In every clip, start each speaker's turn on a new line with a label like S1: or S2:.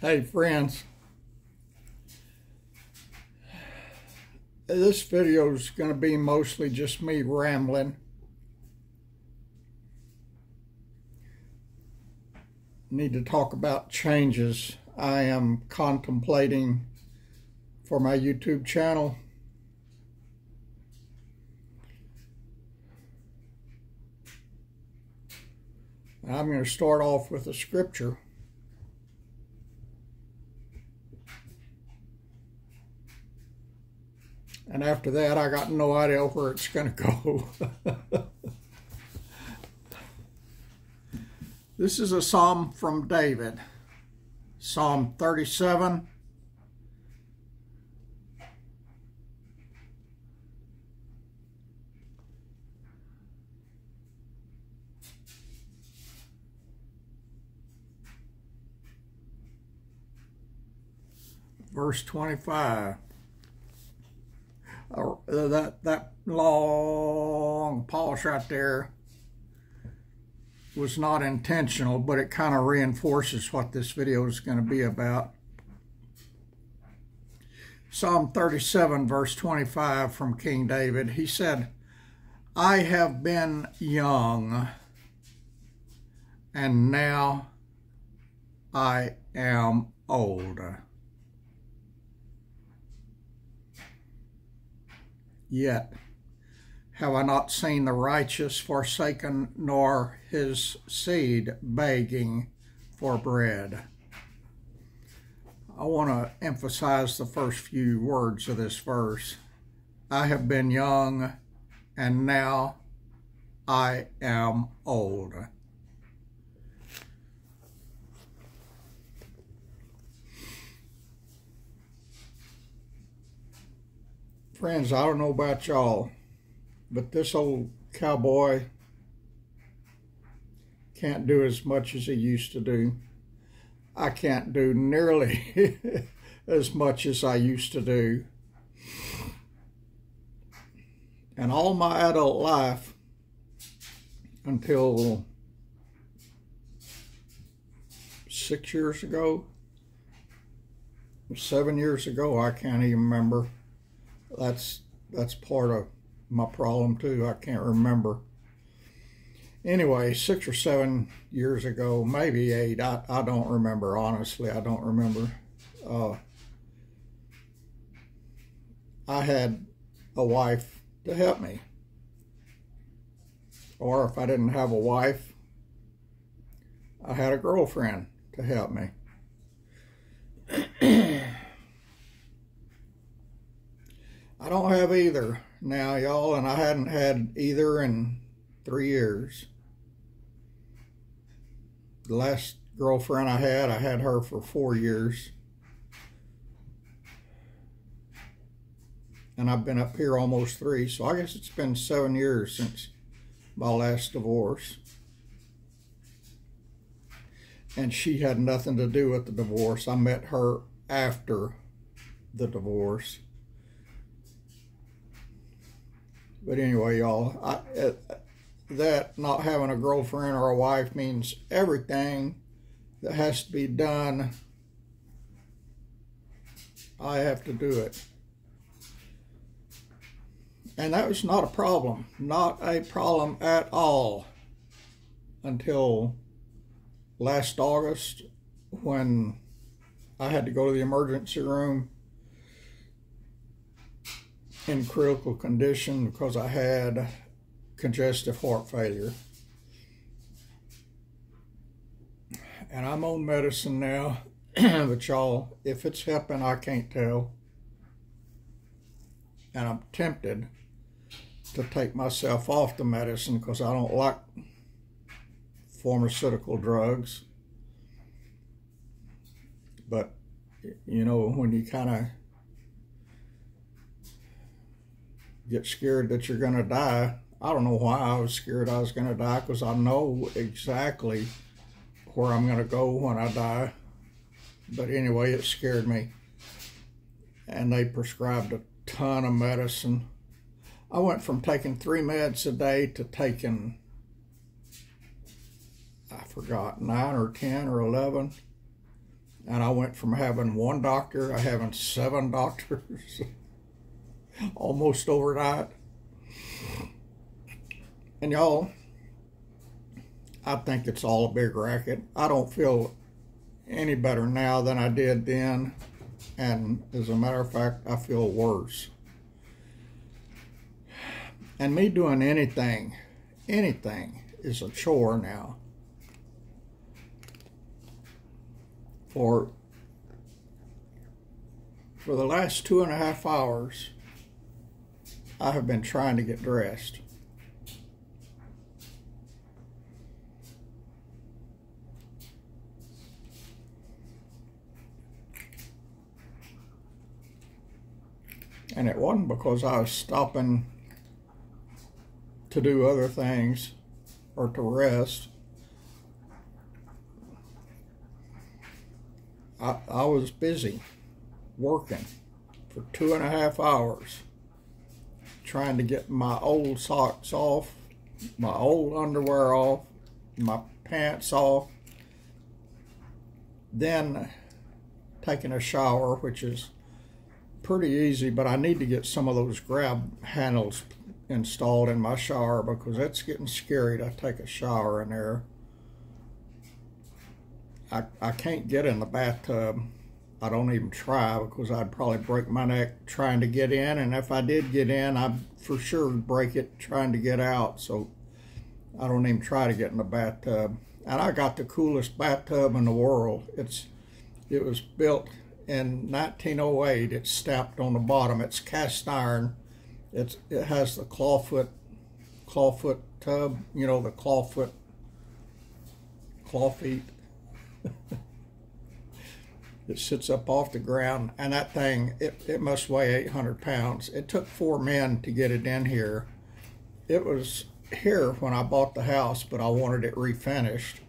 S1: Hey friends, this video is going to be mostly just me rambling. Need to talk about changes I am contemplating for my YouTube channel. I'm going to start off with a scripture. And after that, I got no idea where it's going to go. This is a psalm from David, Psalm 37. Verse 25. That long pause right there was not intentional, but it kind of reinforces what this video is going to be about. Psalm 37, verse 25 from King David. He said, "I have been young, and now I am old. Yet have I not seen the righteous forsaken, nor his seed begging for bread." I want to emphasize the first few words of this verse. I have been young, and now I am old. Friends, I don't know about y'all, but this old cowboy can't do as much as he used to do. I can't do nearly as much as I used to do. And all my adult life, until 6 years ago, 7 years ago, I can't even remember. That's part of my problem too. I can't remember. Anyway, 6 or 7 years ago, maybe 8. I don't remember, honestly. I don't remember. I had a wife to help me. Or if I didn't have a wife, I had a girlfriend to help me. I don't have either now, y'all, and I hadn't had either in 3 years. The last girlfriend I had her for 4 years. And I've been up here almost 3, so I guess it's been 7 years since my last divorce. And she had nothing to do with the divorce. I met her after the divorce. But anyway, y'all, that not having a girlfriend or a wife means everything that has to be done, I have to do it. And that was not a problem at all, until last August, when I had to go to the emergency room in critical condition because I had congestive heart failure. And I'm on medicine now, but y'all, if it's helping, I can't tell. And I'm tempted to take myself off the medicine because I don't like pharmaceutical drugs. But, you know, when you kind of get scared that you're going to die. I don't know why I was scared I was going to die, because I know exactly where I'm going to go when I die. But anyway, it scared me. And they prescribed a ton of medicine. I went from taking 3 meds a day to taking, I forgot, 9 or 10 or 11. And I went from having one doctor to having 7 doctors almost overnight. And y'all, I think it's all a big racket. I don't feel any better now than I did then. And as a matter of fact, I feel worse. And me doing anything is a chore now. For the last 2.5 hours, I have been trying to get dressed. And it wasn't because I was stopping to do other things or to rest. I was busy working for 2.5 hours trying to get my old socks off, my old underwear off, my pants off, then taking a shower, which is pretty easy, but I need to get some of those grab handles installed in my shower because it's getting scary to take a shower in there. I can't get in the bathtub. I don't even try because I'd probably break my neck trying to get in, and if I did get in, I'd for sure break it trying to get out, so I don't even try to get in the bathtub. And I got the coolest bathtub in the world. It was built in 1908. It's stamped on the bottom. It's cast iron. It has the clawfoot tub, you know, the claw feet. It sits up off the ground, and that thing, it must weigh 800 pounds. It took 4 men to get it in here. It was here when I bought the house, but I wanted it refinished,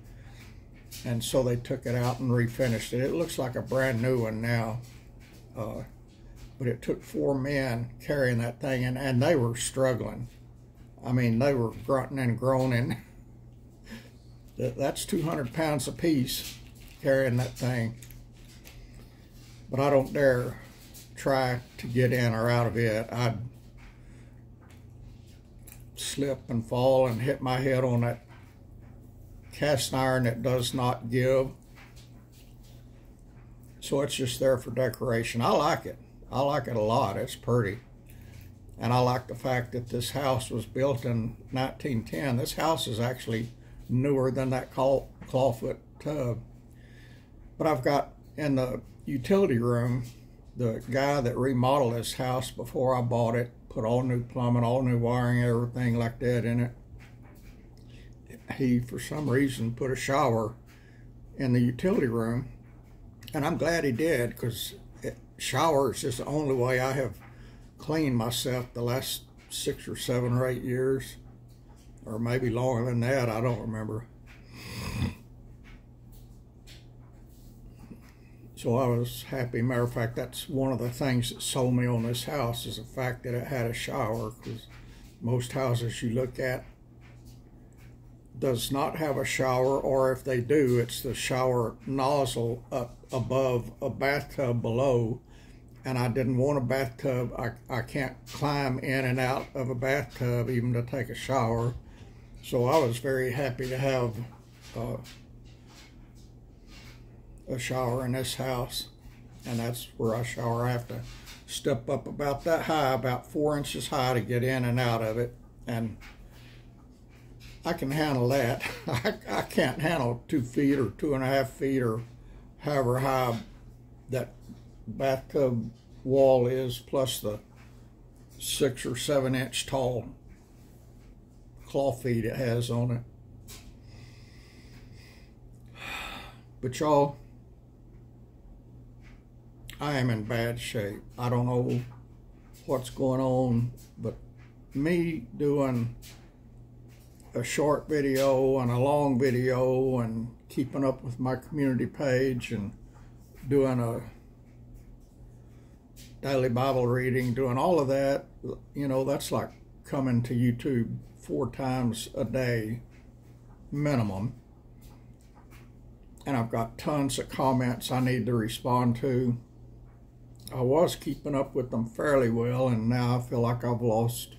S1: and so they took it out and refinished it. It looks like a brand new one now, but it took 4 men carrying that thing, and they were struggling. I mean, they were grunting and groaning. That's 200 pounds apiece carrying that thing. But I don't dare try to get in or out of it. I'd slip and fall and hit my head on that cast iron that does not give. So it's just there for decoration. I like it. I like it a lot. It's pretty. And I like the fact that this house was built in 1910. This house is actually newer than that clawfoot tub. But I've got in the utility room, the guy that remodeled this house before I bought it, put all new plumbing, all new wiring, everything like that in it. He, for some reason, put a shower in the utility room. And I'm glad he did, because shower is just the only way I have cleaned myself the last 6 or 7 or 8 years. Or maybe longer than that, I don't remember. So I was happy. Matter of fact, that's one of the things that sold me on this house, is the fact that it had a shower, because most houses you look at does not have a shower, or if they do, it's the shower nozzle up above a bathtub below. And I didn't want a bathtub. I can't climb in and out of a bathtub even to take a shower. So I was very happy to have a shower in this house. And that's where I shower. I have to step up about that high, about 4 inches high, to get in and out of it. And I can handle that. I can't handle 2 feet or 2.5 feet or however high that bathtub wall is, plus the 6 or 7 inch tall claw feet it has on it. But y'all, I am in bad shape. I don't know what's going on, but me doing a short video and a long video and keeping up with my community page and doing a daily Bible reading, doing all of that, you know, that's like coming to YouTube 4 times a day minimum. and I've got tons of comments I need to respond to. I was keeping up with them fairly well, and now I feel like I've lost.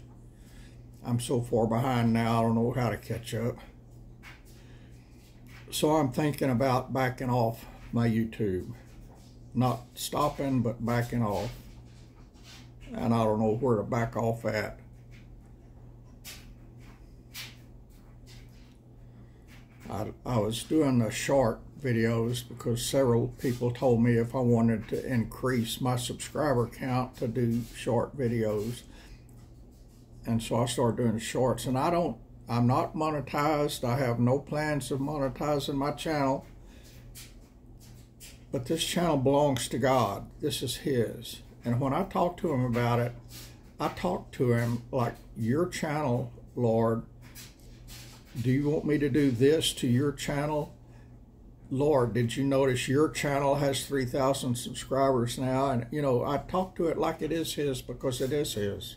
S1: I'm so far behind now, I don't know how to catch up. So I'm thinking about backing off my YouTube. Not stopping, but backing off. And I don't know where to back off at. I was doing the short videos because several people told me if I wanted to increase my subscriber count to do short videos. And so I started doing shorts, and I'm not monetized. I have no plans of monetizing my channel. But this channel belongs to God. This is His. And when I talk to Him about it, I talk to Him like, your channel, Lord. Do you want me to do this to your channel? Lord, did you notice your channel has 3,000 subscribers now? And, you know, I talk to it like it is His, because it is His.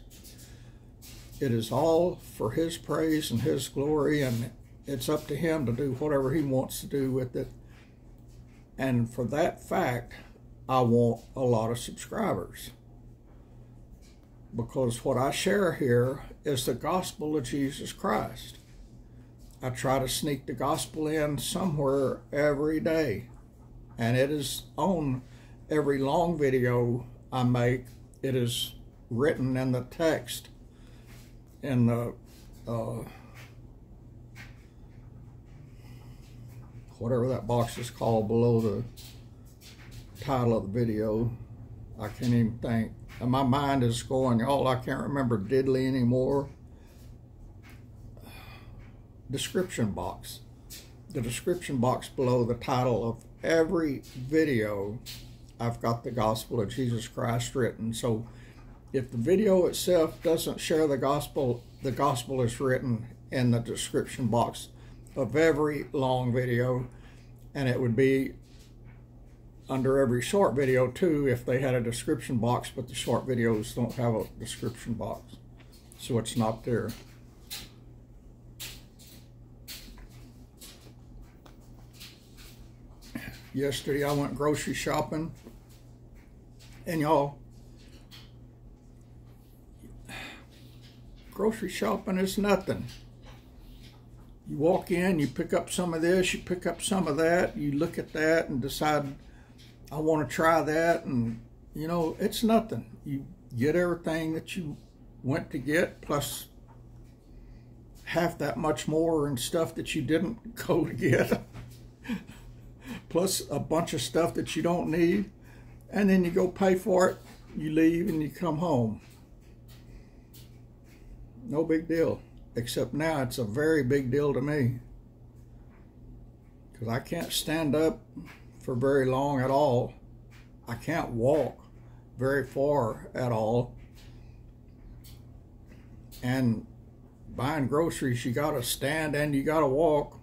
S1: It is all for His praise and His glory, and it's up to Him to do whatever He wants to do with it. And for that fact, I want a lot of subscribers. Because what I share here is the gospel of Jesus Christ. I try to sneak the gospel in somewhere every day. And it is on every long video I make. It is written in the text in the whatever that box is called below the title of the video. I can't even think. And my mind is going, I can't remember diddly anymore. Description box. The description box below the title of every video, I've got the gospel of Jesus Christ written. So if the video itself doesn't share the gospel is written in the description box of every long video, and it would be under every short video too if they had a description box, but the short videos don't have a description box, so it's not there. Yesterday I went grocery shopping, and y'all, grocery shopping is nothing. You walk in, you pick up some of this, you pick up some of that, you look at that and decide, I want to try that, and you know, it's nothing. You get everything that you went to get, plus half that much more and stuff that you didn't go to get, plus a bunch of stuff that you don't need, and then you go pay for it, you leave, and you come home. No big deal. Except now it's a very big deal to me, because I can't stand up for very long at all. I can't walk very far at all. And buying groceries, you got to stand and you got to walk.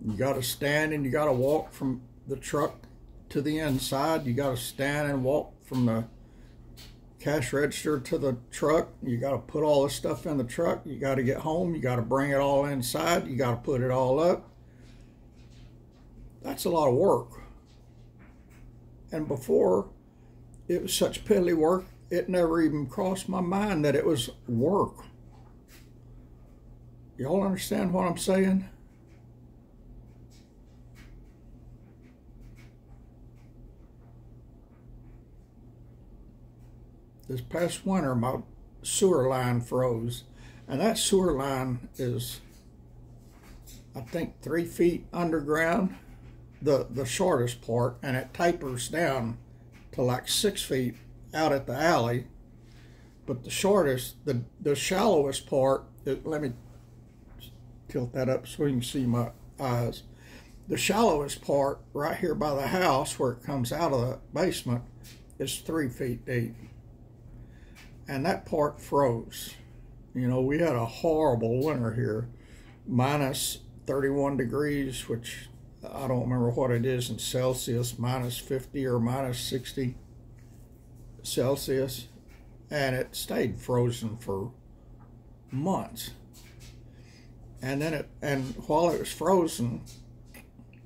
S1: You got to stand and you got to walk from the truck to the inside. You got to stand and walk from the cash register to the truck. You got to put all this stuff in the truck. You got to get home. You got to bring it all inside. You got to put it all up. That's a lot of work. And before, it was such piddly work, it never even crossed my mind that it was work. Y'all understand what I'm saying? This past winter, my sewer line froze, and that sewer line is, I think, 3 feet underground, the shortest part, and it tapers down to like 6 feet out at the alley. But the shortest, the shallowest part, let me tilt that up so you can see my eyes. The shallowest part right here by the house where it comes out of the basement is 3 feet deep. And that part froze. You know, we had a horrible winter here. Minus 31 degrees, which I don't remember what it is in Celsius, minus 50 or minus 60 Celsius. And it stayed frozen for months. And then while it was frozen,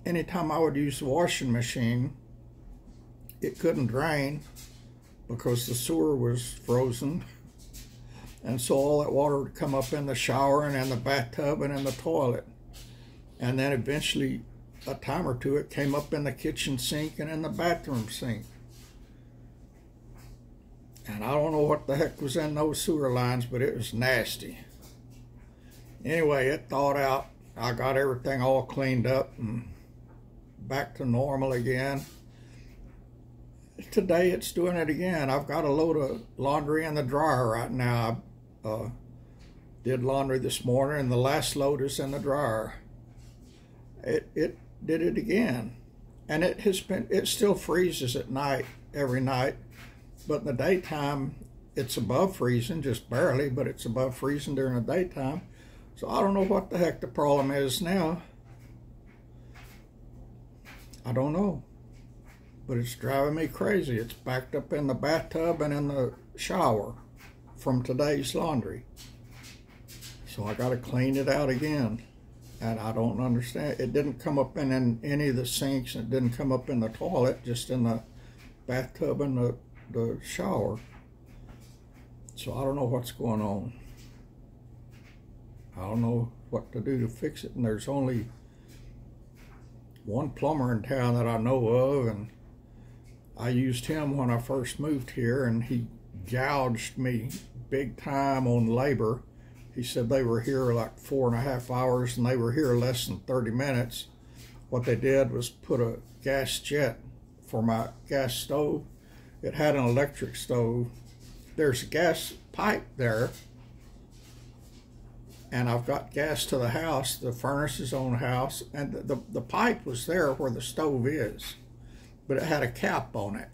S1: anytime I would use the washing machine, it couldn't drain because the sewer was frozen. And so all that water would come up in the shower and in the bathtub and in the toilet. And then eventually, a time or two, it came up in the kitchen sink and in the bathroom sink. And I don't know what the heck was in those sewer lines, but it was nasty. Anyway, it thawed out. I got everything all cleaned up and back to normal again. Today it's doing it again. I've got a load of laundry in the dryer right now. I did laundry this morning, and the last load is in the dryer. It did it again, and it still freezes at night, every night, but in the daytime it's above freezing, just barely, but it's above freezing during the daytime. So I don't know what the heck the problem is now. I don't know, but it's driving me crazy. It's backed up in the bathtub and in the shower from today's laundry. So I got to clean it out again. And I don't understand. It didn't come up in any of the sinks. It didn't come up in the toilet, just in the bathtub and the shower. So I don't know what's going on. I don't know what to do to fix it. And there's only one plumber in town that I know of, and I used him when I first moved here, and he gouged me big time on labor. He said they were here like 4.5 hours, and they were here less than 30 minutes. What they did was put a gas jet for my gas stove. It had an electric stove. There's a gas pipe there, and I've got gas to the house. The furnace is on the house, and the pipe was there where the stove is, but it had a cap on it.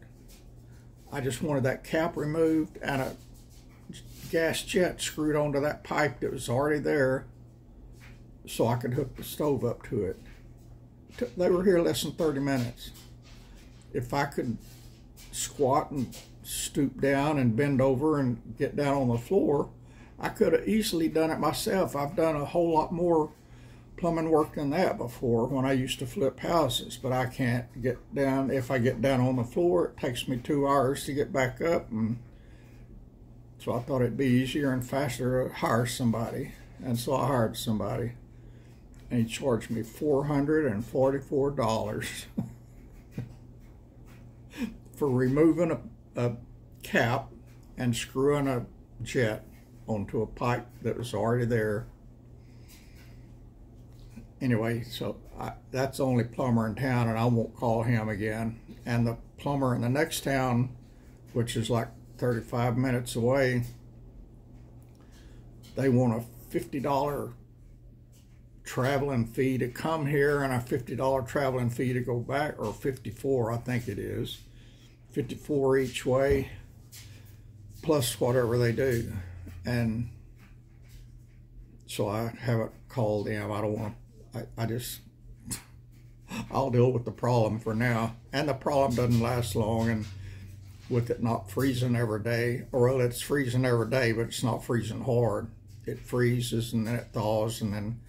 S1: I just wanted that cap removed and a gas jet screwed onto that pipe that was already there so I could hook the stove up to it. They were here less than 30 minutes. If I could squat and stoop down and bend over and get down on the floor, I could have easily done it myself. I've done a whole lot more plumbing work than that before when I used to flip houses, but I can't get down. If I get down on the floor, it takes me 2 hours to get back up, and so I thought it'd be easier and faster to hire somebody. And so I hired somebody, and he charged me $444 for removing a cap and screwing a jet onto a pipe that was already there. Anyway, so that's the only plumber in town, and I won't call him again. And the plumber in the next town, which is like 35 minutes away, they want a $50 traveling fee to come here and a $50 traveling fee to go back, or 54, I think it is. 54 each way, plus whatever they do. And so I haven't called them. I don't want to. I'll deal with the problem for now. And the problem doesn't last long, and with it not freezing every day, or well, it's freezing every day, but it's not freezing hard. It freezes and then it thaws, and then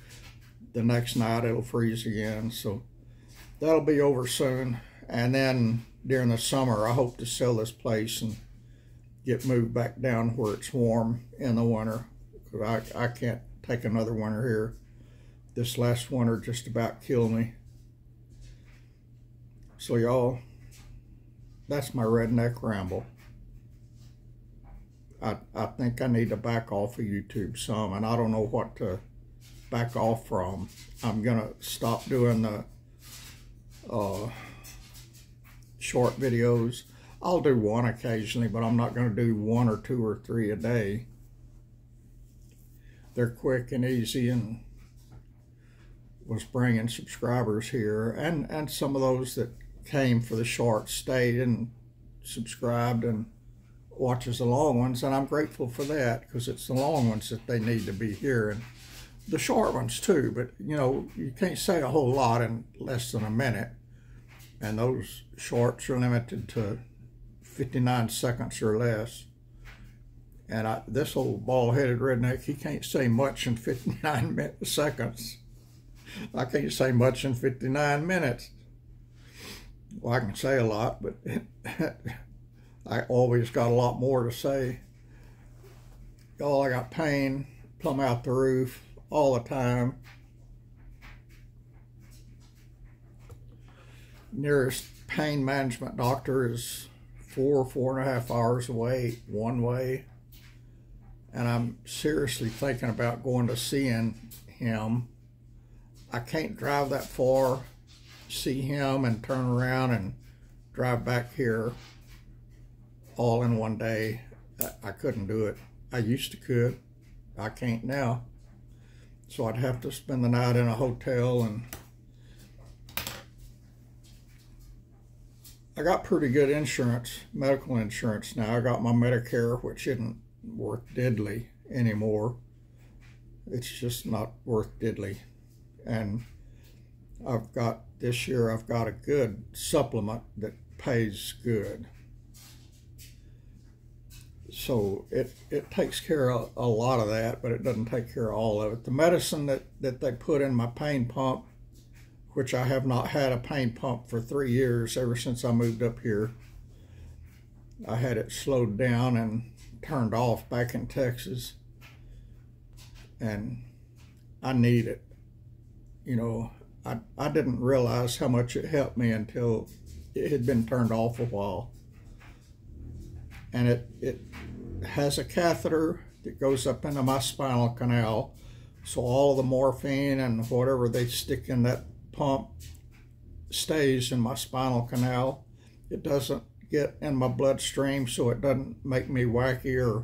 S1: the next night it'll freeze again. So that'll be over soon. And then during the summer, I hope to sell this place and get moved back down where it's warm in the winter. I can't take another winter here. This last winter just about killed me. So y'all, that's my redneck ramble. I think I need to back off of YouTube some, and I don't know what to back off from. I'm gonna stop doing the short videos. I'll do one occasionally, but I'm not gonna do 1 or 2 or 3 a day. They're quick and easy, and was bringing subscribers here, and some of those that came for the short stayed and subscribed and watches the long ones, and I'm grateful for that, because it's the long ones that they need to be hearing. The short ones too, but you know, you can't say a whole lot in less than a minute, and those shorts are limited to 59 seconds or less. And this old bald-headed redneck, he can't say much in 59 seconds. I can't say much in 59 minutes. Well, I can say a lot, but I always got a lot more to say. Y'all, I got pain plumb out the roof all the time. Nearest pain management doctor is 4.5 hours away, one way. And I'm seriously thinking about going to seeing him. I can't drive that far, see him, and turn around and drive back here all in one day. I couldn't do it. I used to could. I can't now. So I'd have to spend the night in a hotel, and I got pretty good insurance, medical insurance now. I got my Medicare, which isn't worth diddly anymore. It's just not worth diddly. And this year I've got a good supplement that pays good. So it takes care of a lot of that, but it doesn't take care of all of it. The medicine that they put in my pain pump, which I have not had a pain pump for 3 years, ever since I moved up here. I had it slowed down and turned off back in Texas, and I need it. You know, I didn't realize how much it helped me until it had been turned off a while. And it has a catheter that goes up into my spinal canal, so all the morphine and whatever they stick in that pump stays in my spinal canal. It doesn't get in my bloodstream, so it doesn't make me wacky or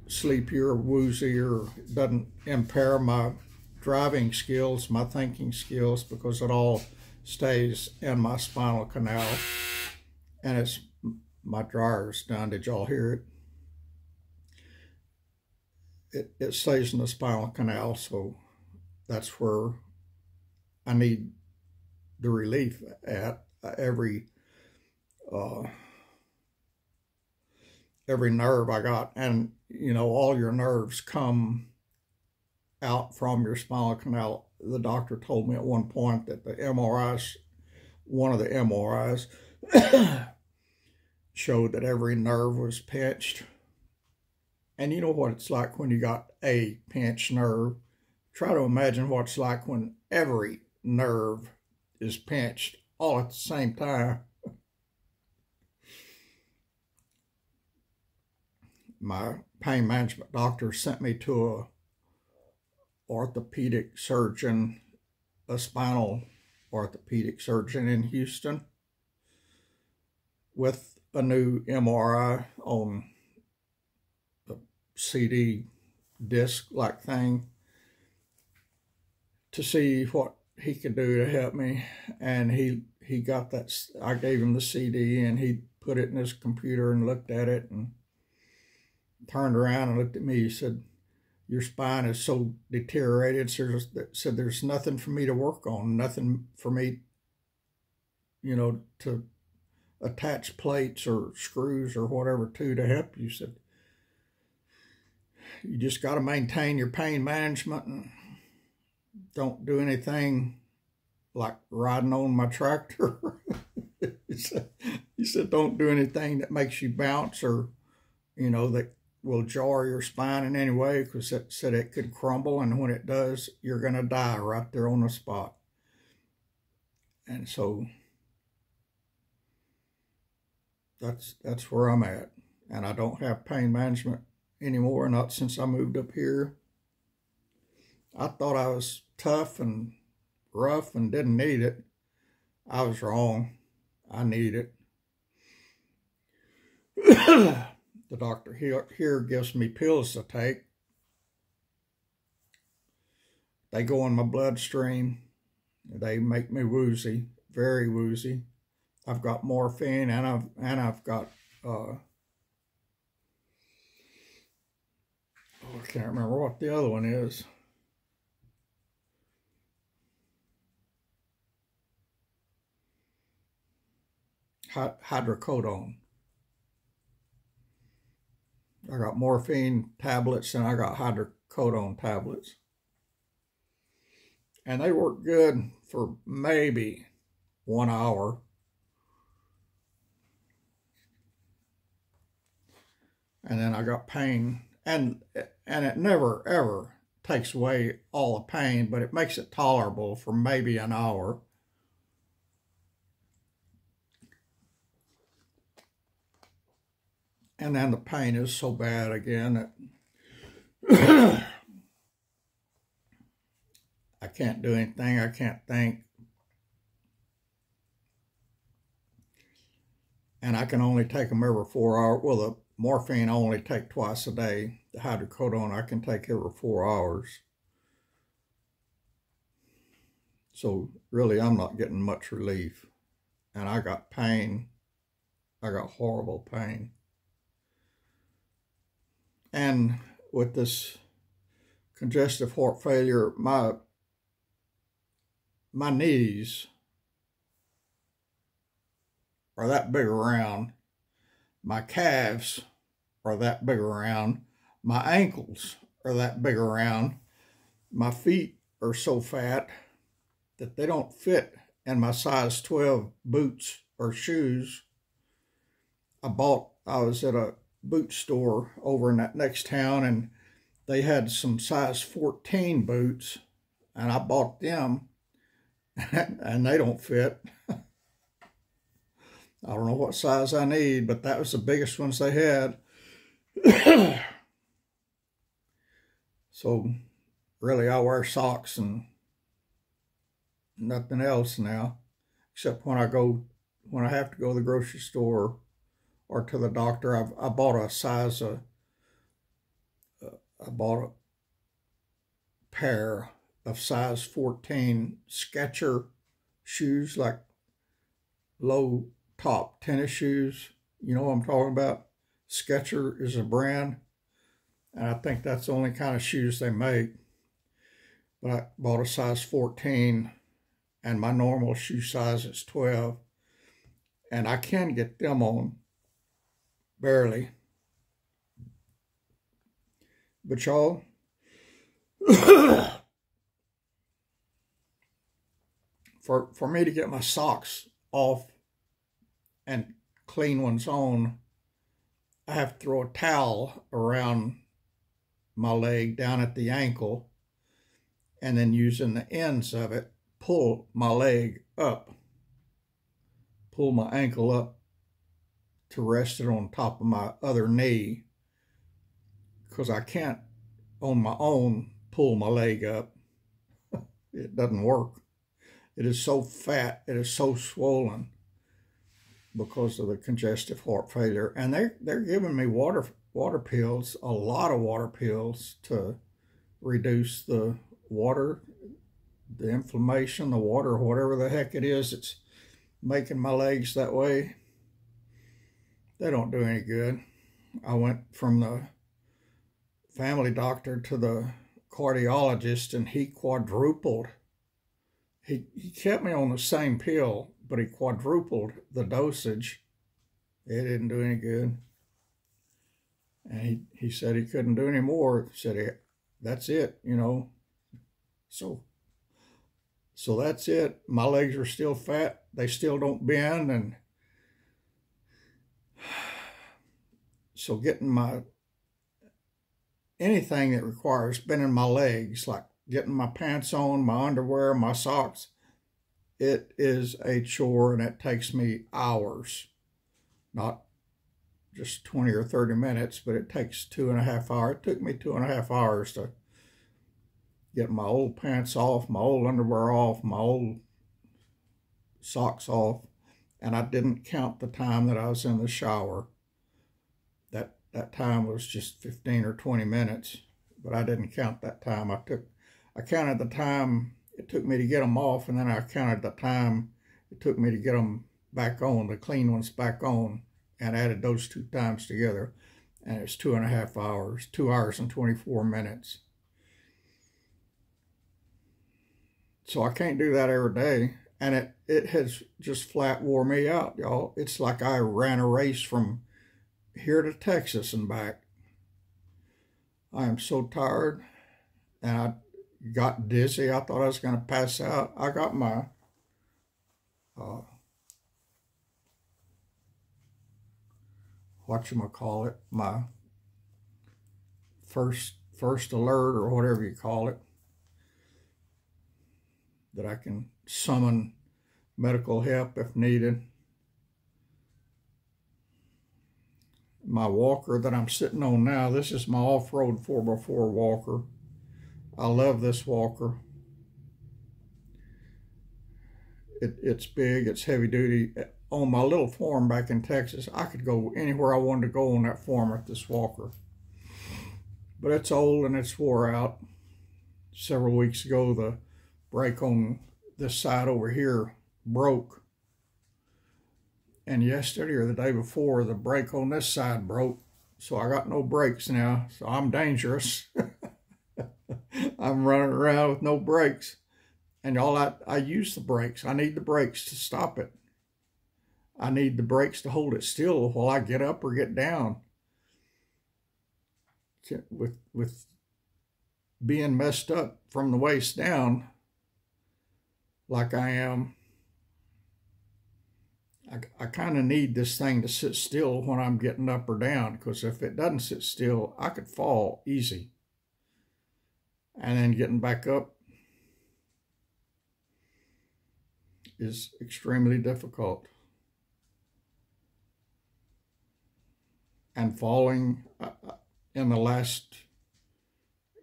S1: sleepy or woozy, or it doesn't impair my driving skills, my thinking skills, because it all stays in my spinal canal. And my dryer's done. Did y'all hear it? It stays in the spinal canal, so that's where I need the relief at. Every nerve I got, and you know, all your nerves come out from your spinal canal. The doctor told me at one point that the MRIs, one of the MRIs, showed that every nerve was pinched. And you know what it's like when you got a pinched nerve. Try to imagine what it's like when every nerve is pinched all at the same time. My pain management doctor sent me to a orthopedic surgeon, a spinal orthopedic surgeon in Houston, with a new MRI on a CD disc-like thing to see what he could do to help me. And he got that. I gave him the CD, and he put it in his computer and looked at it and turned around and looked at me. He said, "Your spine is so deteriorated," said, "there's nothing for me to work on, nothing for me, you know, to attach plates or screws or whatever to help you." Said, "You just got to maintain your pain management and don't do anything like riding on my tractor." he said, "Don't do anything that makes you bounce, or, you know, that will jar your spine in any way, because it said it could crumble, and when it does, you're going to die right there on the spot." And so that's where I'm at. And I don't have pain management anymore, not since I moved up here. I thought I was tough and rough and didn't need it. I was wrong. I need it. The doctor here gives me pills to take. They go in my bloodstream. They make me woozy, very woozy. I've got morphine, and I've got I can't remember what the other one is. Hydrocodone. I got morphine tablets, and I got hydrocodone tablets. And they worked good for maybe 1 hour. And then I got pain. And it never, ever takes away all the pain, but it makes it tolerable for maybe an hour. And then the pain is so bad again that I can't do anything. I can't think. And I can only take them every 4 hours. Well, the morphine I only take twice a day. The hydrocodone I can take every 4 hours. So really, I'm not getting much relief. And I got pain. I got horrible pain. And with this congestive heart failure, my knees are that big around. My calves are that big around. My ankles are that big around. My feet are so fat that they don't fit in my size 12 boots or shoes. I was at a boot store over in that next town, and they had some size 14 boots, and I bought them, and they don't fit. I don't know what size I need, but that was the biggest ones they had. So really, I wear socks and nothing else now, except when I have to go to the grocery store or to the doctor. I bought a pair of size 14 Skechers shoes, like low top tennis shoes. You know what I'm talking about? Skechers is a brand, and I think that's the only kind of shoes they make. But I bought a size 14, and my normal shoe size is 12, and I can get them on, barely. But y'all, for me to get my socks off and clean ones on, I have to throw a towel around my leg down at the ankle, and then using the ends of it, pull my leg up, pull my ankle up to rest it on top of my other knee, because I can't on my own pull my leg up. It doesn't work. It is so fat, it is so swollen because of the congestive heart failure. And they're giving me water pills, a lot of water pills, to reduce the water, the inflammation, the water, whatever the heck it is that's making my legs that way. They don't do any good. I went from the family doctor to the cardiologist, and he quadrupled. He kept me on the same pill, but he quadrupled the dosage. It didn't do any good. And he said he couldn't do any more. He said, that's it, you know. So that's it. My legs are still fat. They still don't bend. And so getting anything that requires bending my legs, like getting my pants on, my underwear, my socks, it is a chore, and it takes me hours. Not just 20 or 30 minutes, but it takes 2.5 hours. It took me 2.5 hours to get my old pants off, my old underwear off, my old socks off, and I didn't count the time that I was in the shower. That time was just 15 or 20 minutes, but I didn't count that time. I counted the time it took me to get them off, and then I counted the time it took me to get them back on, the clean ones back on, and added those two times together, and it's 2.5 hours, 2 hours and 24 minutes. So I can't do that every day, and it has just flat wore me out, y'all. It's like I ran a race from here to Texas and back. I am so tired, and got dizzy. I thought I was going to pass out. I got my whatchamacallit, my first alert or whatever you call it, that I can summon medical help if needed. My walker that I'm sitting on now, this is my off-road 4x4 walker. I love this walker. It's big, it's heavy duty. On my little farm back in Texas, I could go anywhere I wanted to go on that farm with this walker. But it's old and it's wore out. Several weeks ago, the brake on this side over here broke. And yesterday or the day before, the brake on this side broke. So I got no brakes now, so I'm dangerous. I'm running around with no brakes. And y'all, I use the brakes. I need the brakes to stop it. I need the brakes to hold it still while I get up or get down. With being messed up from the waist down, like I am, I kind of need this thing to sit still when I'm getting up or down, because if it doesn't sit still, I could fall easy. And then getting back up is extremely difficult. And falling, in the last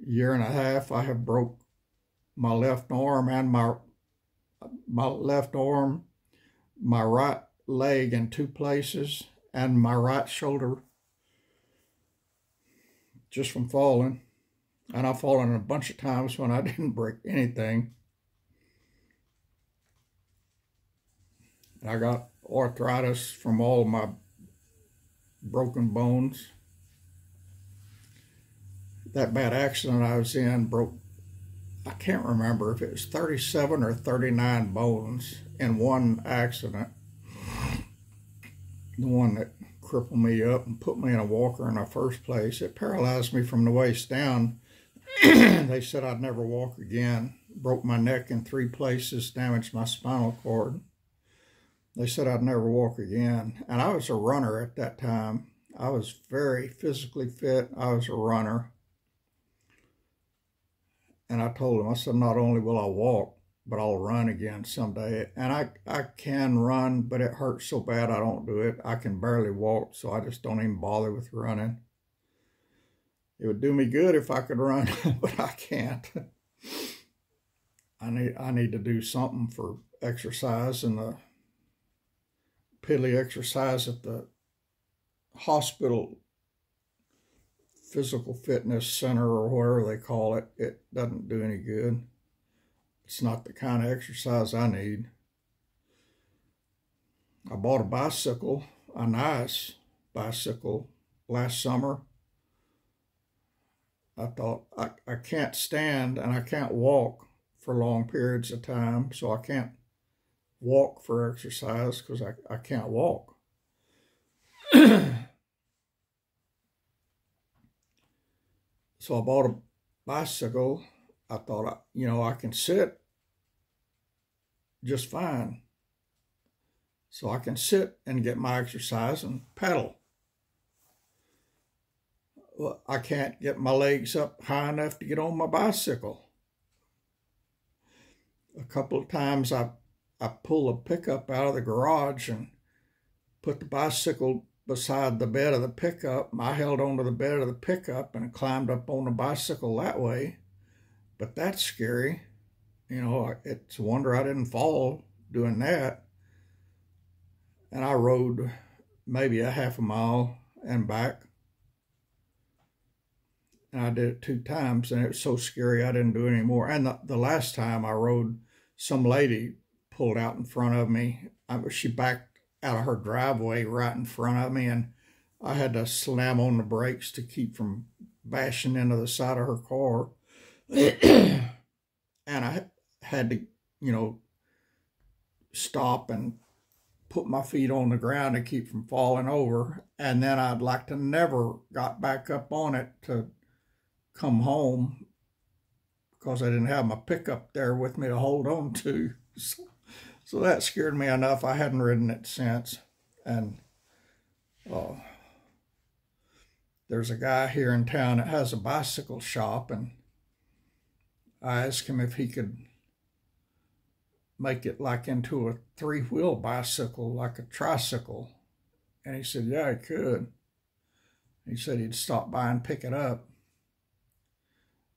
S1: year and a half, I have broke my left arm and my left arm, my right leg in 2 places, and my right shoulder just from falling. And I've fallen a bunch of times when I didn't break anything. I got arthritis from all my broken bones. That bad accident I was in broke, I can't remember if it was 37 or 39 bones in one accident. The one that crippled me up and put me in a walker in the first place. It paralyzed me from the waist down. They said I'd never walk again. Broke my neck in 3 places, damaged my spinal cord. They said I'd never walk again. And I was a runner at that time. I was very physically fit. I was a runner. And I told them, I said, not only will I walk, but I'll run again someday. And I can run, but it hurts so bad I don't do it. I can barely walk, so I just don't even bother with running. It would do me good if I could run, but I can't. I need to do something for exercise, and the piddly exercise at the hospital physical fitness center or whatever they call it, it doesn't do any good. It's not the kind of exercise I need. I bought a bicycle, a nice bicycle, last summer. I thought, I can't stand and I can't walk for long periods of time, so I can't walk for exercise because I can't walk. So I bought a bicycle. I thought, I can sit just fine. So I can sit and get my exercise and pedal. Well, I can't get my legs up high enough to get on my bicycle. A couple of times I pulled a pickup out of the garage and put the bicycle beside the bed of the pickup. I held onto the bed of the pickup and climbed up on the bicycle that way. But that's scary. It's a wonder I didn't fall doing that. And I rode maybe a half a mile and back. And I did it 2 times, and it was so scary I didn't do it anymore. And the last time I rode, some lady pulled out in front of me. She backed out of her driveway right in front of me, and I had to slam on the brakes to keep from bashing into the side of her car. And I had to, stop and put my feet on the ground to keep from falling over. And then I'd like to never got back up on it to come home, because I didn't have my pickup there with me to hold on to. So that scared me enough. I hadn't ridden it since. And there's a guy here in town that has a bicycle shop, and I asked him if he could make it like into a 3-wheel bicycle, like a tricycle. And he said, yeah, he could. He said he'd stop by and pick it up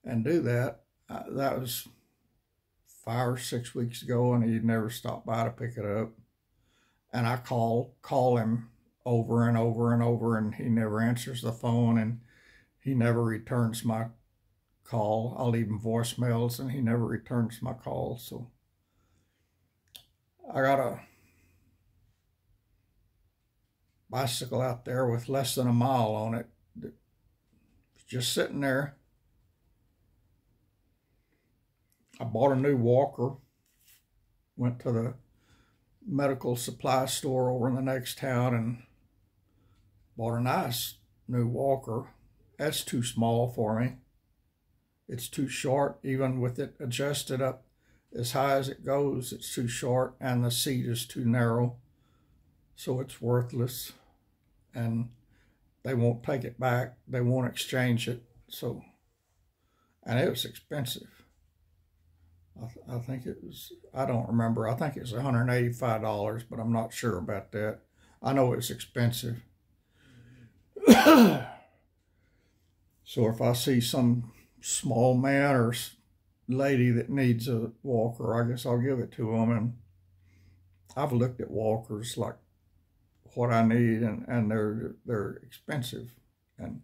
S1: and do that. That was 5 or 6 weeks ago, and he'd never stopped by to pick it up. And I call him over and over and over, and he never answers the phone, and he never returns my call. I'll leave him voicemails, and he never returns my call. So I got a bicycle out there with less than a mile on it. It's just sitting there. I bought a new walker. Went to the medical supply store over in the next town and bought a nice new walker. That's too small for me. It's too short, even with it adjusted up as high as it goes. It's too short, and the seat is too narrow, so it's worthless. And they won't take it back. They won't exchange it. So, and it was expensive. I think it was, I don't remember. I think it was $185, but I'm not sure about that. I know it's expensive. So if I see some small man or lady that needs a walker, I guess I'll give it to them. And I've looked at walkers like what I need, and they're expensive. And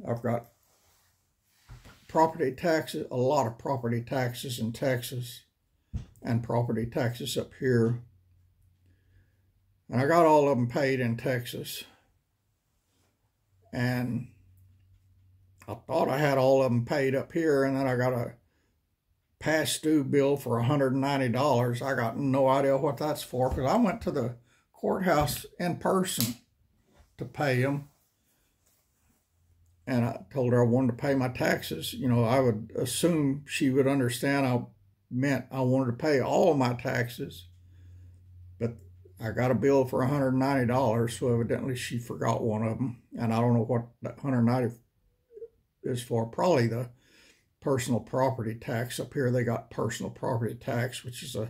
S1: I've got property taxes, a lot of property taxes in Texas, and property taxes up here. And I got all of them paid in Texas. And I thought I had all of them paid up here, and then I got a past due bill for $190. I got no idea what that's for, because I went to the courthouse in person to pay them. And I told her I wanted to pay my taxes. You know, I would assume she would understand I meant I wanted to pay all of my taxes. But I got a bill for $190, so evidently she forgot one of them. And I don't know what that $190 is for. Probably the personal property tax. Up here they got personal property tax, which is the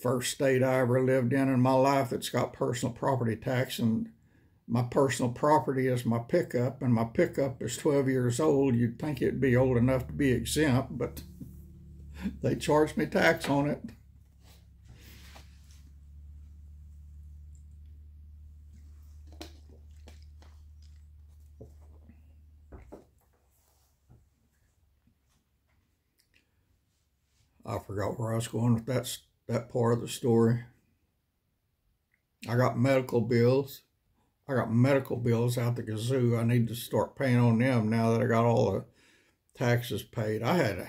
S1: first state I ever lived in my life that's got personal property tax. And my personal property is my pickup, and my pickup is 12 years old. You'd think it'd be old enough to be exempt, but they charged me tax on it. I forgot where I was going with that part of the story. I got medical bills. I got medical bills out the kazoo. I need to start paying on them now that I got all the taxes paid. I had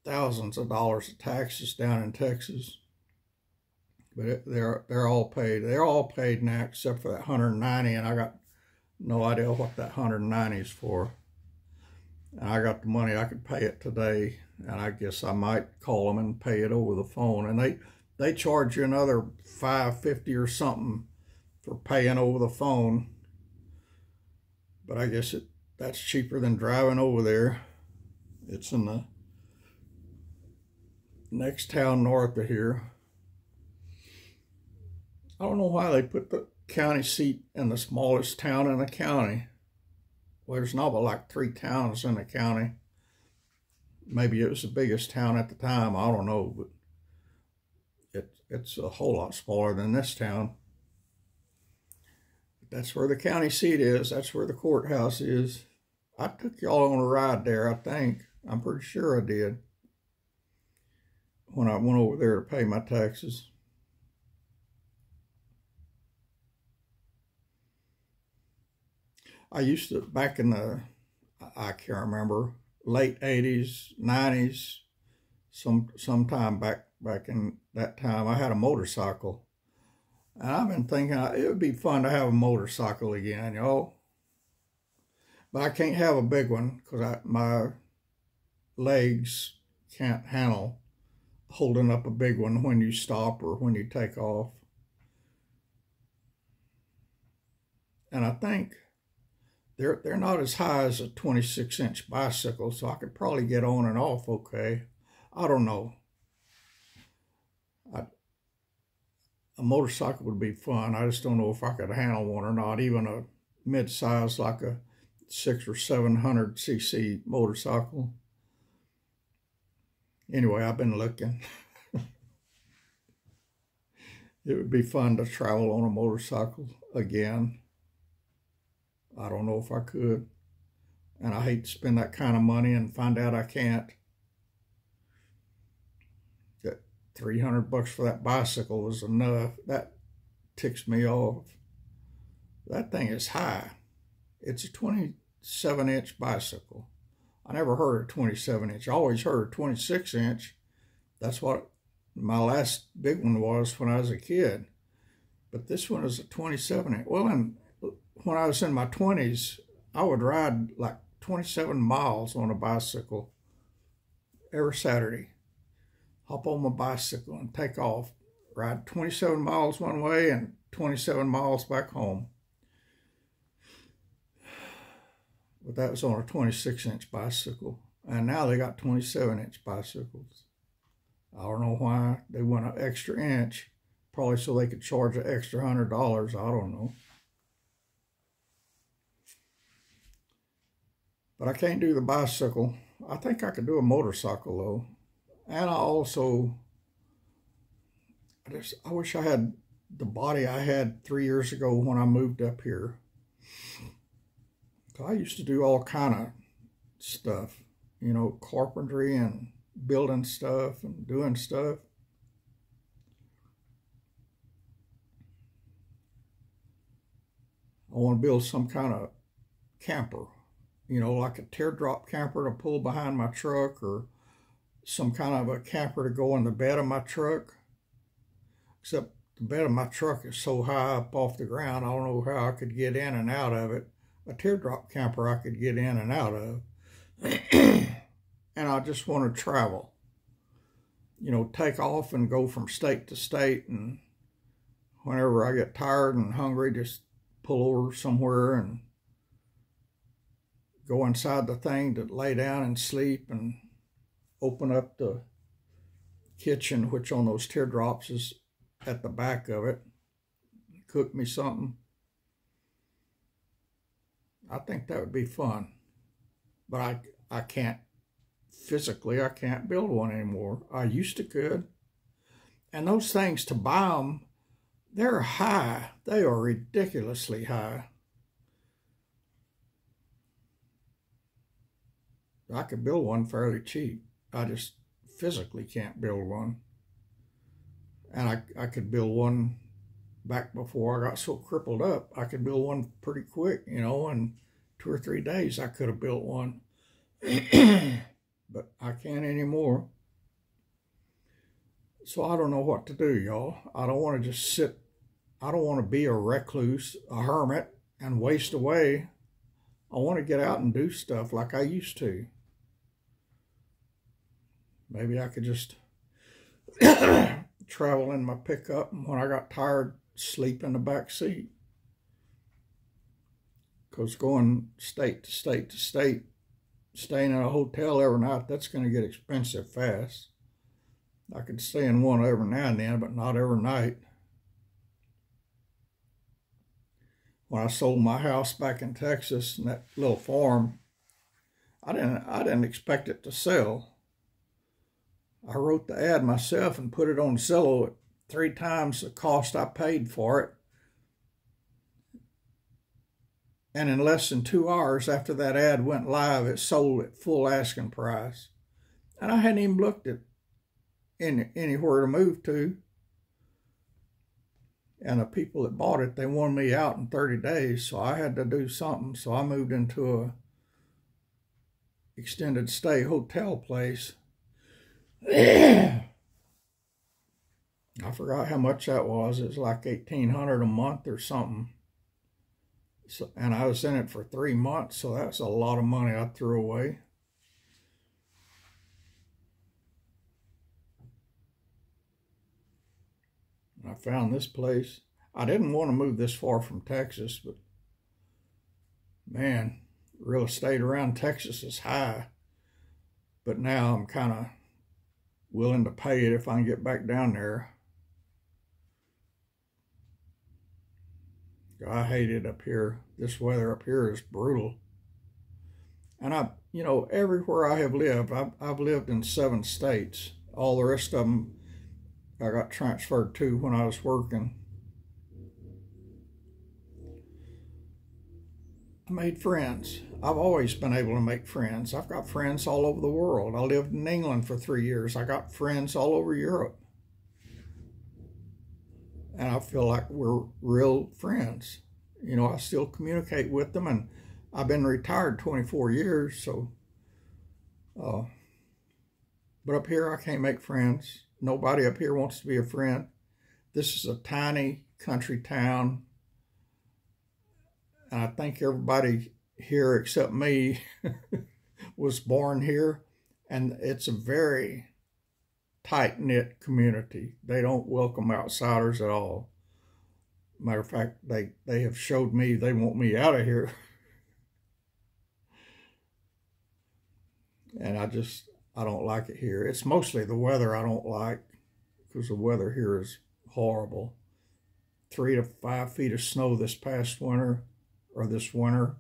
S1: thousands of dollars of taxes down in Texas, but they're all paid. They're all paid now except for that $190, and I got no idea what that $190 is for. And I got the money. I could pay it today, and I guess I might call them and pay it over the phone. And they charge you another $5.50 or something for paying over the phone, but I guess that's cheaper than driving over there. It's in the next town north of here. I don't know why they put the county seat in the smallest town in the county. Well, there's not but like 3 towns in the county. Maybe it was the biggest town at the time. I don't know, but it's a whole lot smaller than this town. That's where the county seat is. That's where the courthouse is. I took y'all on a ride there, I think. I'm pretty sure I did. When I went over there to pay my taxes. I used to, back in the, I can't remember, late 80s, 90s, sometime back in that time, I had a motorcycle. And I've been thinking it would be fun to have a motorcycle again, y'all. But I can't have a big one because my legs can't handle holding up a big one when you stop or when you take off. And I think they're not as high as a 26-inch bicycle, so I could probably get on and off okay. I don't know. A motorcycle would be fun. I just don't know if I could handle one or not, even a mid-size like a 600 or 700cc motorcycle. Anyway, I've been looking. It would be fun to travel on a motorcycle again. I don't know if I could. And I hate to spend that kind of money and find out I can't. That $300 for that bicycle was enough. That ticks me off. That thing is high. It's a 27-inch bicycle. I never heard of 27-inch. I always heard 26-inch. That's what my last big one was when I was a kid. But this one is a 27-inch. Well, and when I was in my 20s, I would ride like 27 miles on a bicycle every Saturday. Hop on my bicycle and take off. Ride 27 miles one way and 27 miles back home. But that was on a 26-inch bicycle. And now they got 27-inch bicycles. I don't know why they went an extra inch. Probably so they could charge an extra $100. I don't know. But I can't do the bicycle. I think I could do a motorcycle though. And I wish I had the body I had 3 years ago when I moved up here. I used to do all kind of stuff, you know, carpentry and building stuff and doing stuff. I want to build some kind of camper, you know, like a teardrop camper to pull behind my truck, or some kind of a camper to go in the bed of my truck. Except the bed of my truck is so high up off the ground, I don't know how I could get in and out of it. A teardrop camper I could get in and out of. And I just want to travel. You know, take off and go from state to state, and whenever I get tired and hungry, just pull over somewhere and go inside the thing to lay down and sleep, and open up the kitchen, which on those teardrops is at the back of it. Cook me something. I think that would be fun. But I can't, physically, I can't build one anymore. I used to could. And those things, to buy them, they're high. They are ridiculously high. I could build one fairly cheap. I just physically can't build one. And I could build one back before I got so crippled up. I could build one pretty quick, you know, in 2 or 3 days I could have built one. But I can't anymore. So I don't know what to do, y'all. I don't want to just sit. I don't want to be a recluse, a hermit, and waste away. I want to get out and do stuff like I used to. Maybe I could just travel in my pickup, and when I got tired, sleep in the back seat. Because going state to state to state, staying in a hotel every night, that's going to get expensive fast. I could stay in one every now and then, but not every night. When I sold my house back in Texas, and that little farm, I didn't expect it to sell. I wrote the ad myself and put it on Zillow at 3 times the cost I paid for it. And in less than 2 hours after that ad went live, it sold at full asking price. And I hadn't even looked at anywhere to move to. And the people that bought it, they wanted me out in 30 days, so I had to do something. So I moved into a extended stay hotel place. I forgot how much that was. It was like $1,800 a month or something. So, and I was in it for 3 months, so that's a lot of money I threw away. found this place. I didn't want to move this far from Texas, but man, real estate around Texas is high. But now I'm kind of willing to pay it if I can get back down there. I hate it up here. This weather up here is brutal. And everywhere I have lived, I've lived in 7 states. All the rest of them I got transferred to when I was working. I made friends. I've always been able to make friends. I've got friends all over the world. I lived in England for 3 years. I got friends all over Europe. And I feel like we're real friends. I still communicate with them, and I've been retired 24 years, so. But up here, I can't make friends. Nobody up here wants to be a friend. This is a tiny country town. And I think everybody here except me was born here. And it's a very tight-knit community. They don't welcome outsiders at all. Matter of fact, they have showed me they want me out of here. And I don't like it here. It's mostly the weather I don't like, because the weather here is horrible. 3 to 5 feet of snow this past winter, or this winter,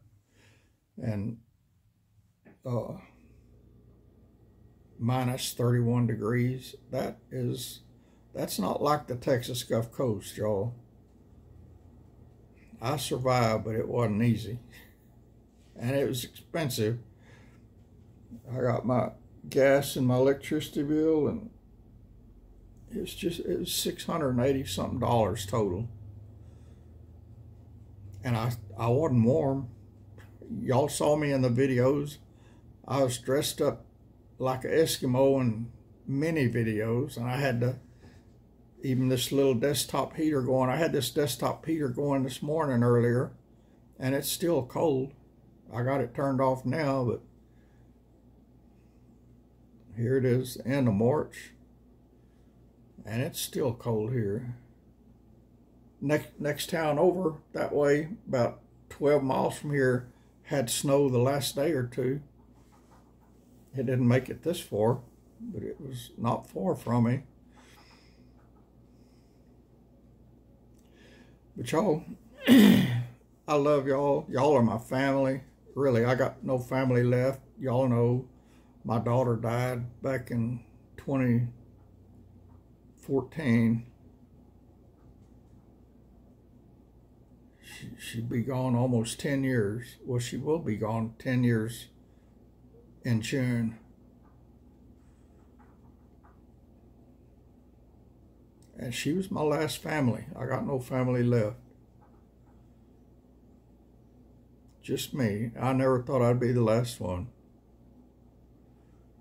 S1: and minus 31 degrees. That's not like the Texas Gulf Coast, y'all. I survived, but it wasn't easy. And it was expensive. I got my gas and my electricity bill, and it was $680 something total. And I wasn't warm. Y'all saw me in the videos. I was dressed up like an Eskimo in many videos, and I had even this little desktop heater going. I had this desktop heater going this morning earlier, and it's still cold. I got it turned off now, but here it is, end of March, and it's still cold here. Next town over that way, about 12 miles from here, had snow the last day or two. It didn't make it this far, but it was not far from me. But y'all, I love y'all. Y'all are my family. Really, I got no family left. Y'all know my daughter died back in 2014. She'd be gone almost 10 years. Well, she will be gone 10 years in June. And she was my last family. I got no family left. Just me. I never thought I'd be the last one.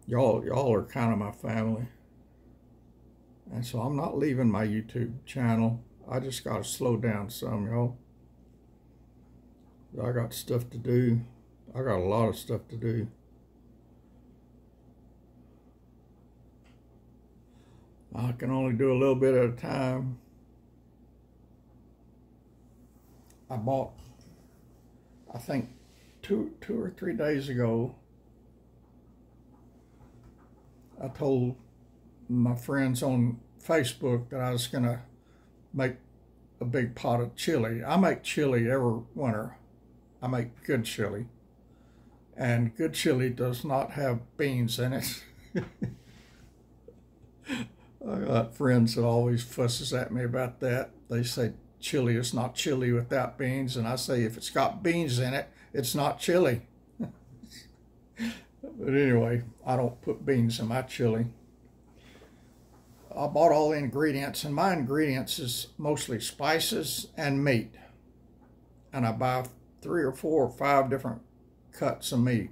S1: Y'all are kind of my family. And so I'm not leaving my YouTube channel. I just got to slow down some, y'all. I got stuff to do. I got a lot of stuff to do. I can only do a little bit at a time. I bought, I think, two or 3 days ago, I told my friends on Facebook that I was going to make a big pot of chili. I make chili every winter. I make good chili. And good chili does not have beans in it. I got friends that always fusses at me about that. They say chili is not chili without beans, and I say if it's got beans in it, it's not chili. But anyway, I don't put beans in my chili. I bought all the ingredients, and my ingredients is mostly spices and meat. And I buy 3 or 4 or 5 different cuts of meat.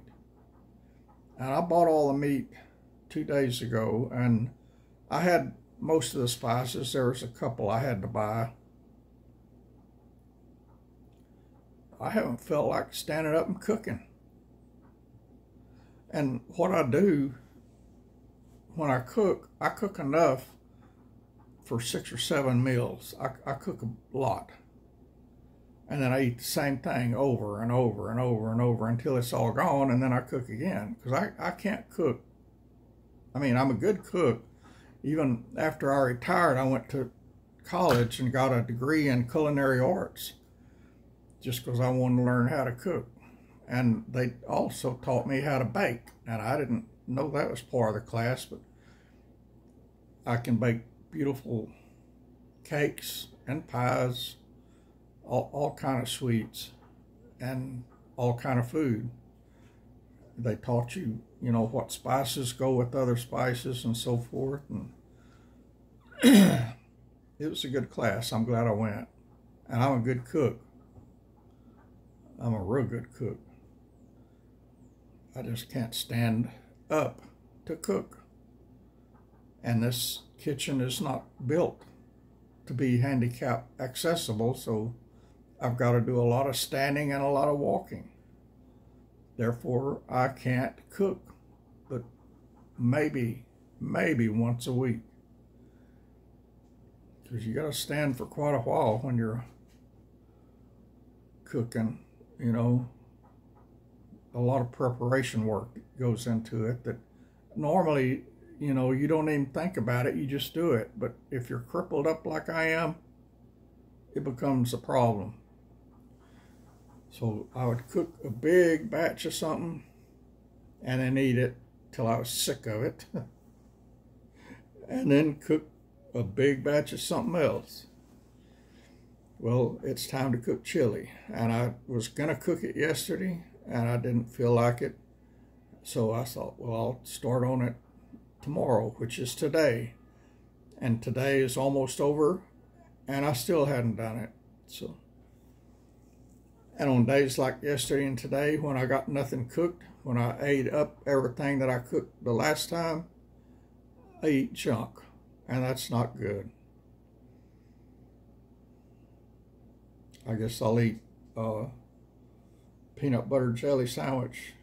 S1: And I bought all the meat 2 days ago, and I had most of the spices. There was a couple I had to buy. I haven't felt like standing up and cooking. And what I do when I cook enough for 6 or 7 meals. I cook a lot. And then I eat the same thing over and over and over and over until it's all gone, and then I cook again. Because I can't cook. I mean, I'm a good cook. Even after I retired, I went to college and got a degree in culinary arts just because I wanted to learn how to cook. And they also taught me how to bake. And I didn't know that was part of the class, but I can bake beautiful cakes and pies, all kind of sweets, and all kind of food. They taught you, you know, what spices go with other spices and so forth. And it was a good class. I'm glad I went. And I'm a good cook. I'm a real good cook. I just can't stand up to cook. And this kitchen is not built to be handicap accessible, so I've got to do a lot of standing and a lot of walking. Therefore, I can't cook, but maybe once a week. Because you got to stand for quite a while when you're cooking, you know. A lot of preparation work goes into it that normally, you know, you don't even think about it, you just do it. But if you're crippled up like I am, it becomes a problem. So I would cook a big batch of something and then eat it till I was sick of it. And then cook a big batch of something else. Well, it's time to cook chili. And I was going to cook it yesterday, and I didn't feel like it. So I thought, well, I'll start on it tomorrow, which is today. And today is almost over, and I still hadn't done it. So, and on days like yesterday and today, when I got nothing cooked, when I ate up everything that I cooked the last time, I eat junk, and that's not good. I guess I'll eat peanut butter jelly sandwich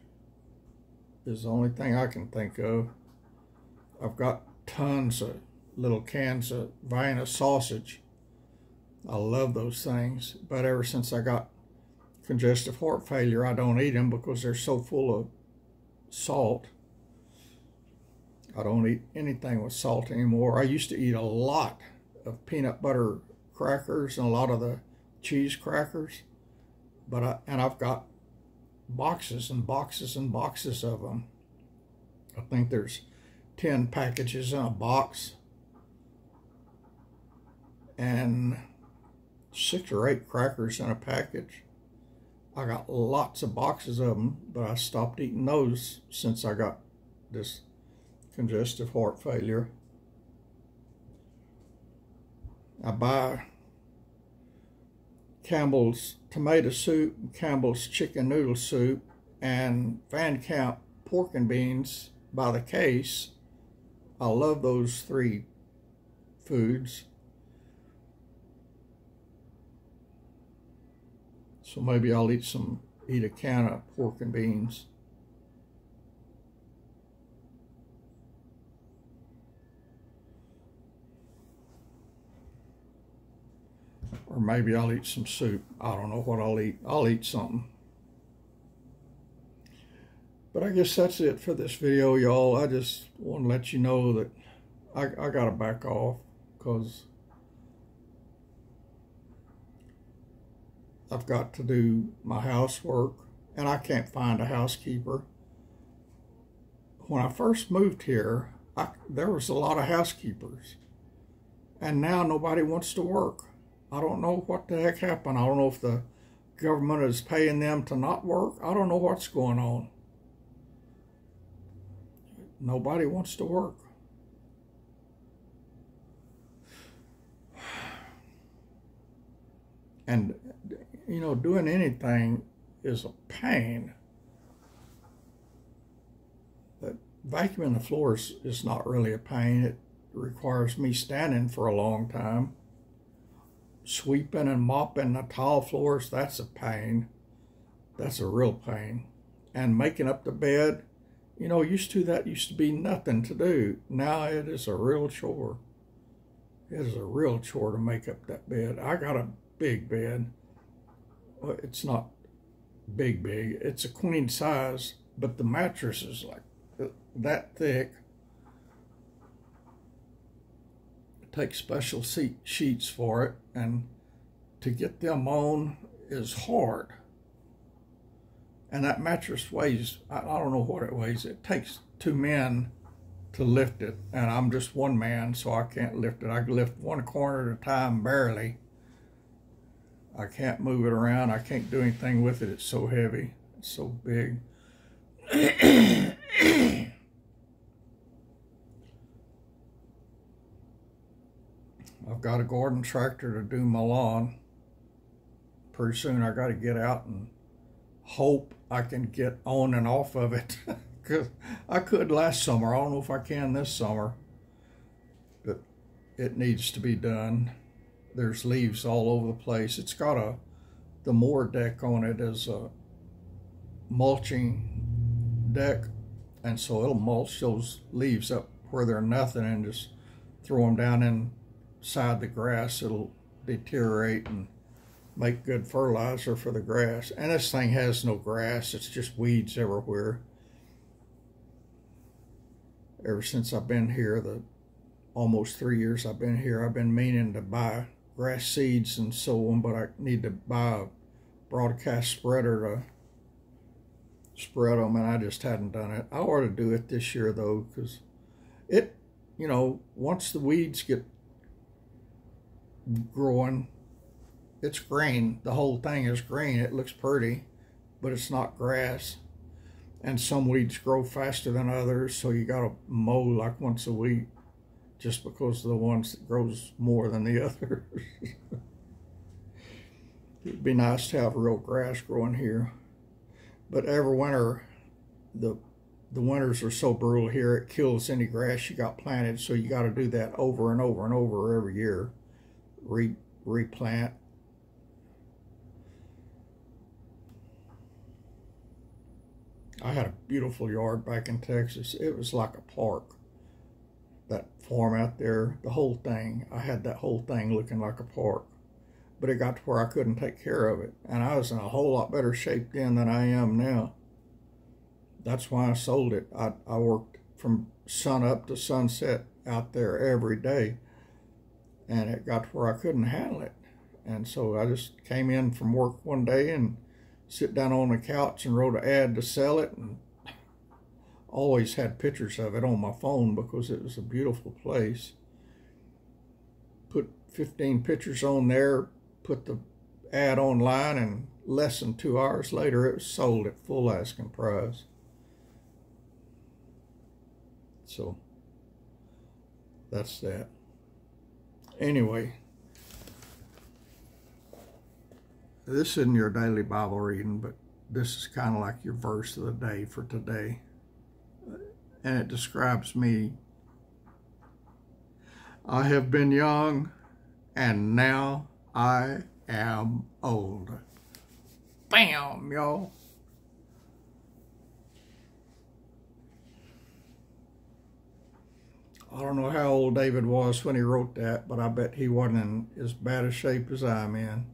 S1: is the only thing I can think of. I've got tons of little cans of Vienna sausage. I love those things, but ever since I got congestive heart failure, I don't eat them because they're so full of salt. I don't eat anything with salt anymore. I used to eat a lot of peanut butter crackers and a lot of the cheese crackers, but I've got boxes and boxes and boxes of them. I think there's 10 packages in a box and 6 or 8 crackers in a package. I got lots of boxes of them, but I stopped eating those since I got this congestive heart failure. I buy Campbell's tomato soup, Campbell's chicken noodle soup, and Van Camp pork and beans by the case. I love those 3 foods. So maybe I'll eat a can of pork and beans. Or maybe I'll eat some soup. I don't know what I'll eat. I'll eat something. But I guess that's it for this video, y'all. I just want to let you know that I got to back off because I've got to do my housework and I can't find a housekeeper. When I first moved here, there was a lot of housekeepers. And now nobody wants to work. I don't know what the heck happened. I don't know if the government is paying them to not work. I don't know what's going on. Nobody wants to work. And, you know, doing anything is a pain. But vacuuming the floors is not really a pain. It requires me standing for a long time. Sweeping and mopping the tile floors, that's a pain. That's a real pain. And making up the bed, you know, that used to be nothing to do. Now it is a real chore. It is a real chore to make up that bed. I got a big bed. Well, it's not big. It's a queen size, but the mattress is like that thick. It takes special sheets for it, and to get them on is hard. And that mattress weighs, I don't know what it weighs. It takes 2 men to lift it, and I'm just one man, so I can't lift it. I can lift one corner at a time, barely. I can't move it around. I can't do anything with it. It's so heavy. It's so big. I've got a garden tractor to do my lawn. Pretty soon I got to get out and hope I can get on and off of it. Because I could last summer. I don't know if I can this summer. But it needs to be done. There's leaves all over the place. It's got the mower deck on it as a mulching deck. And so it'll mulch those leaves up where they're nothing and just throw them down inside the grass. It'll deteriorate and make good fertilizer for the grass. And this thing has no grass. It's just weeds everywhere. Ever since I've been here, the almost 3 years I've been here, I've been meaning to buy grass seeds and sow them, but I need to buy a broadcast spreader to spread them, and I just hadn't done it. I ought to do it this year, though, because it, you know, once the weeds get growing, it's green. The whole thing is green. It looks pretty, but it's not grass. And some weeds grow faster than others, so you got to mow like once a week just because of the ones that grows more than the others. It'd be nice to have real grass growing here. But every winter, the winters are so brutal here, it kills any grass you got planted, so you got to do that over and over and over every year. Replant. I had a beautiful yard back in Texas. It was like a park. That farm out there, the whole thing, I had that whole thing looking like a park. But it got to where I couldn't take care of it. And I was in a whole lot better shape then than I am now. That's why I sold it. I worked from sun up to sunset out there every day. And it got to where I couldn't handle it. And so I just came in from work one day and sit down on the couch and wrote an ad to sell it, and always had pictures of it on my phone because it was a beautiful place. Put 15 pictures on there, put the ad online, and less than 2 hours later it was sold at full asking price. So that's that. Anyway, this isn't your daily Bible reading, but this is kind of like your verse of the day for today. And it describes me. I have been young, and now I am old. Bam, y'all. I don't know how old David was when he wrote that, but I bet he wasn't in as bad a shape as I'm in.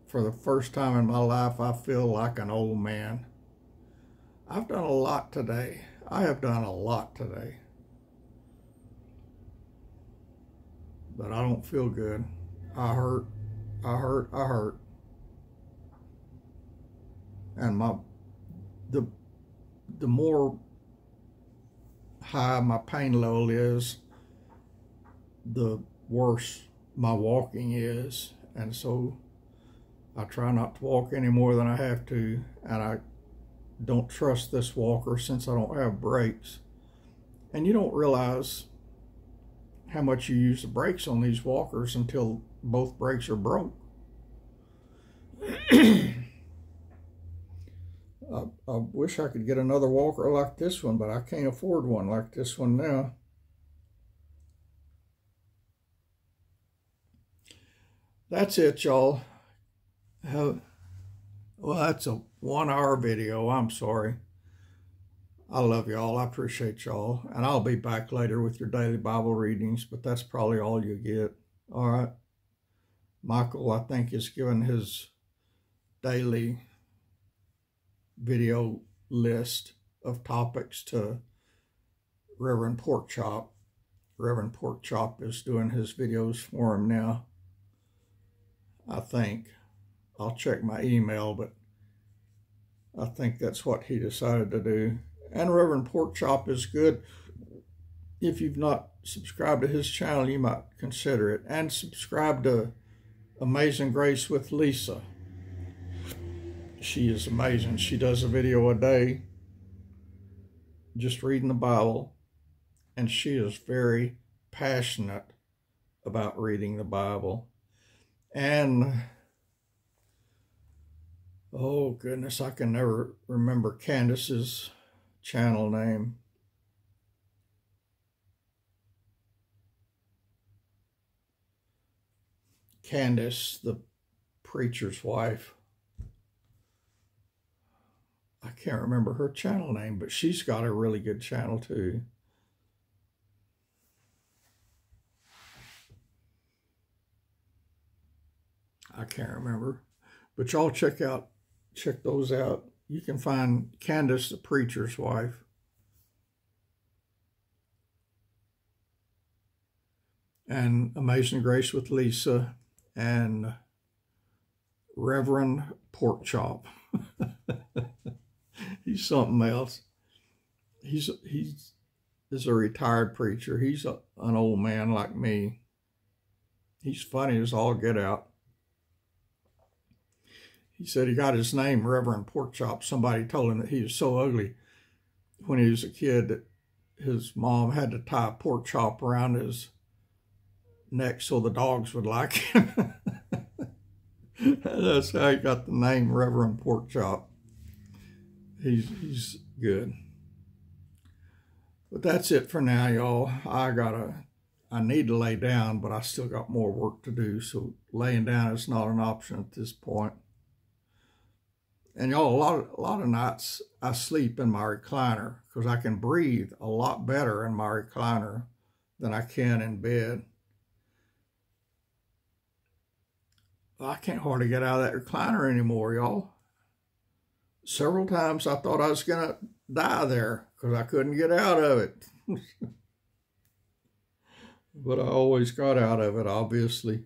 S1: For the first time in my life, I feel like an old man. I've done a lot today. I have done a lot today. But I don't feel good. I hurt. And the more high my pain level is, the worse my walking is. And so I try not to walk any more than I have to, and I don't trust this walker since I don't have brakes. And you don't realize how much you use the brakes on these walkers until both brakes are broke. I wish I could get another walker like this one, but I can't afford one like this one now. That's it, y'all. Well, that's a 1 hour video. I'm sorry. I love y'all. I appreciate y'all. And I'll be back later with your daily Bible readings, but that's probably all you get. All right. Michael, I think, is giving his daily video list of topics to Reverend Porkchop. Reverend Porkchop is doing his videos for him now, I think. I'll check my email, but I think that's what he decided to do. And Reverend Porkchop is good. If you've not subscribed to his channel, you might consider it. And subscribe to Amazing Grace with Lisa. She is amazing. She does a video a day, just reading the Bible. And she is very passionate about reading the Bible. And, oh goodness, I can never remember Candace's channel name. Candace, the preacher's wife. I can't remember her channel name, but she's got a really good channel too. I can't remember, but y'all check those out. You can find Candace, the preacher's wife. And Amazing Grace with Lisa and Reverend Porkchop. He's something else. He's a retired preacher. He's an old man like me. He's funny as all get out. He said he got his name, Reverend Porkchop. Somebody told him that he was so ugly when he was a kid that his mom had to tie a pork chop around his neck so the dogs would like him. That's how he got the name Reverend Porkchop. He's good. But that's it for now, y'all. I need to lay down, but I still got more work to do, so laying down is not an option at this point. And y'all, a lot of nights I sleep in my recliner because I can breathe a lot better in my recliner than I can in bed. I can't hardly get out of that recliner anymore, y'all. Several times I thought I was going to die there because I couldn't get out of it. But I always got out of it, obviously.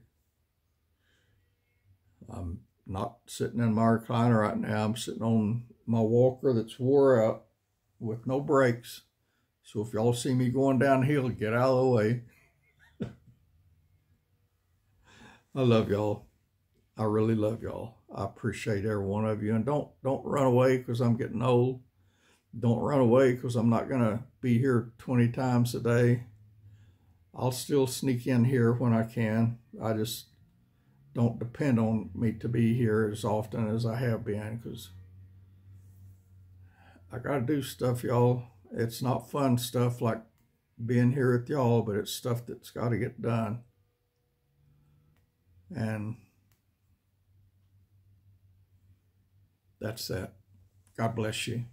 S1: I'm not sitting in my recliner right now. I'm sitting on my walker that's wore out with no brakes. So if y'all see me going downhill, get out of the way. I love y'all. I really love y'all. I appreciate every one of you. And don't run away because I'm getting old. Don't run away because I'm not going to be here 20 times a day. I'll still sneak in here when I can. I just don't depend on me to be here as often as I have been because I got to do stuff, y'all. It's not fun stuff like being here with y'all, but it's stuff that's got to get done. And that's that. God bless you.